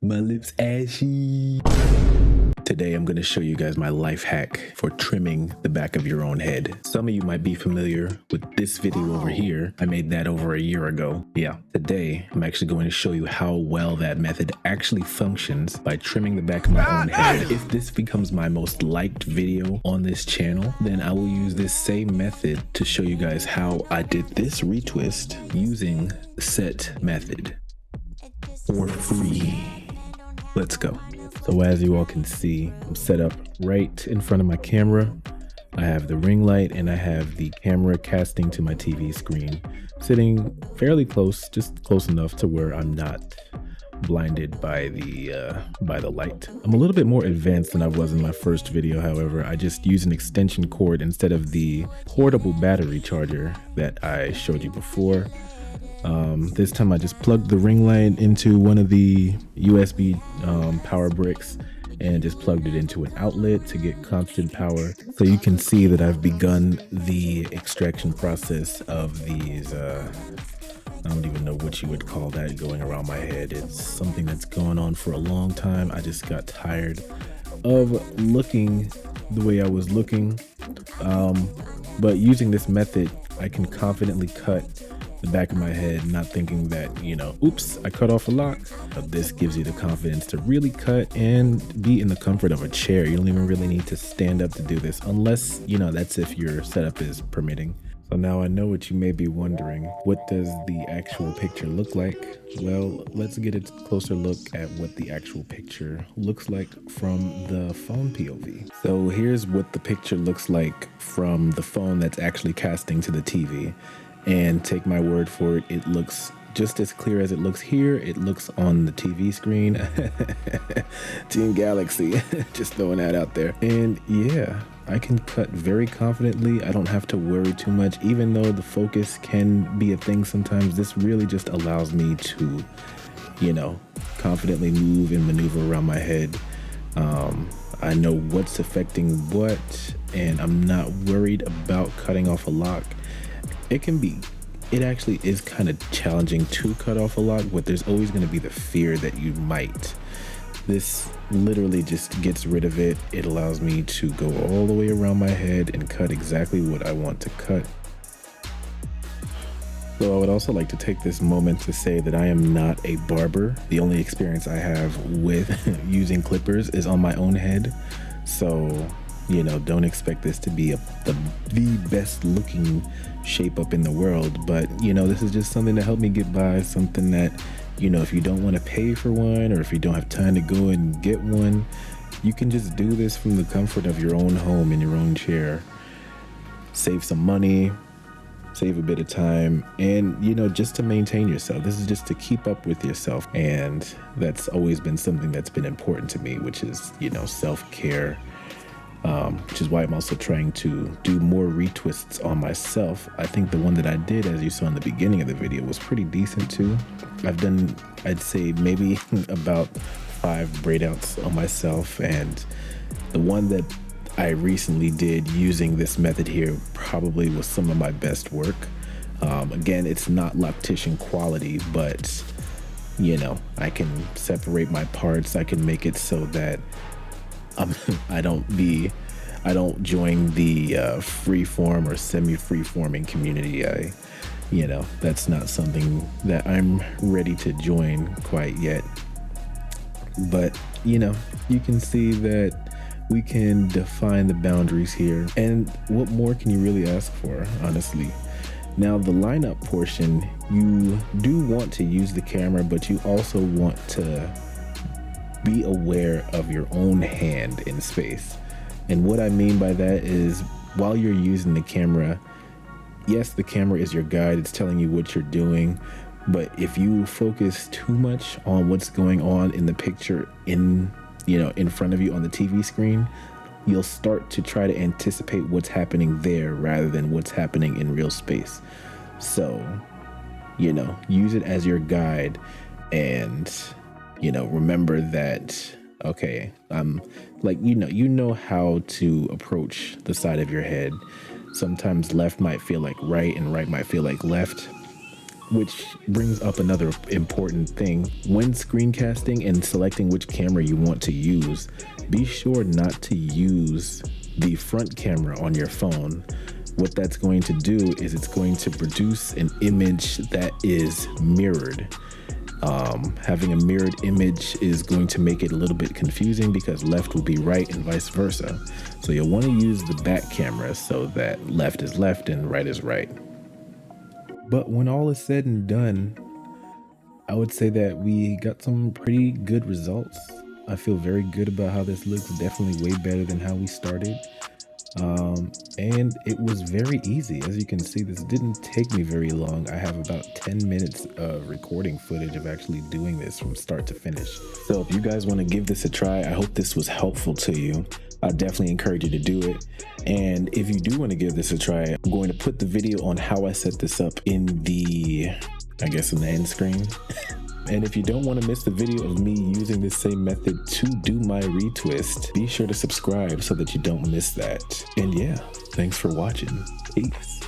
My lips ashy. Today I'm going to show you guys my life hack for trimming the back of your own head. Some of you might be familiar with this video over here. I made that over a year ago. Yeah, today I'm actually going to show you how well that method actually functions by trimming the back of my own head. If this becomes my most liked video on this channel, then I will use this same method to show you guys how I did this retwist using the set method for free. Let's go. So as you all can see, I'm set up right in front of my camera. I have the ring light and I have the camera casting to my TV screen, sitting fairly close, just close enough to where I'm not blinded by the light. I'm a little bit more advanced than I was in my first video. However, I just use an extension cord instead of the portable battery charger that I showed you before. This time I just plugged the ring light into one of the USB power bricks and just plugged it into an outlet to get constant power. So you can see that I've begun the extraction process of these, I don't even know what you would call that going around my head. It's something that's going on for a long time. I just got tired of looking the way I was looking. But using this method, I can confidently cut the back of my head, not thinking that, you know, oops, I cut off a lock. This gives you the confidence to really cut and be in the comfort of a chair. You don't even really need to stand up to do this, unless, you know, that's if your setup is permitting. So now I know what you may be wondering. What does the actual picture look like? Well, let's get a closer look at what the actual picture looks like from the phone POV. So here's what the picture looks like from the phone that's actually casting to the TV. And take my word for it, it looks just as clear as it looks here. It looks on the TV screen. Team Galaxy, just throwing that out there. And yeah, I can cut very confidently. I don't have to worry too much, even though the focus can be a thing sometimes. This really just allows me to, you know, confidently move and maneuver around my head. I know what's affecting what, and I'm not worried about cutting off a lock. It actually is kind of challenging to cut off a lock, but there's always going to be the fear that you might. This literally just gets rid of it. It allows me to go all the way around my head and cut exactly what I want to cut. So I would also like to take this moment to say that I am not a barber. The only experience I have with using clippers is on my own head. So, you know, don't expect this to be the best looking shape up in the world, but you know, this is just something to help me get by, something that, you know, if you don't want to pay for one, or if you don't have time to go and get one, you can just do this from the comfort of your own home in your own chair. Save some money, save a bit of time, and you know, just to maintain yourself. This is just to keep up with yourself, and that's always been something that's been important to me, which is, you know, self-care. Which is why I'm also trying to do more retwists on myself. I think the one that I did, as you saw in the beginning of the video, was pretty decent too. I've done, I'd say maybe about 5 braid outs on myself, and the one that I recently did using this method here probably was some of my best work. Again, it's not loctician quality, but you know, I can separate my parts. I can make it so that I don't join the free-form or semi-free-forming community. You know, that's not something that I'm ready to join quite yet. But, you know, you can see that we can define the boundaries here. And what more can you really ask for, honestly? Now, the lineup portion, you do want to use the camera, but you also want to be aware of your own hand in space. And what I mean by that is, while you're using the camera, yes, the camera is your guide. It's telling you what you're doing. But if you focus too much on what's going on in the picture in front of you on the TV screen, you'll start to try to anticipate what's happening there rather than what's happening in real space. So, you know, use it as your guide, and you know, remember that, okay, like, you know how to approach the side of your head. Sometimes left might feel like right and right might feel like left. Which brings up another important thing. When screencasting and selecting which camera you want to use, be sure not to use the front camera on your phone. What that's going to do is it's going to produce an image that is mirrored. Having a mirrored image is going to make it a little bit confusing because left will be right and vice versa. So you'll want to use the back camera so that left is left and right is right. But when all is said and done, I would say that we got some pretty good results. I feel very good about how this looks, definitely way better than how we started. And it was very easy. As you can see, this didn't take me very long. I have about 10 minutes of recording footage of actually doing this from start to finish. So if you guys want to give this a try, I hope this was helpful to you. I definitely encourage you to do it. And if you do want to give this a try, I'm going to put the video on how I set this up in the end screen. And if you don't want to miss the video of me using this same method to do my retwist, be sure to subscribe so that you don't miss that. And yeah, thanks for watching. Peace.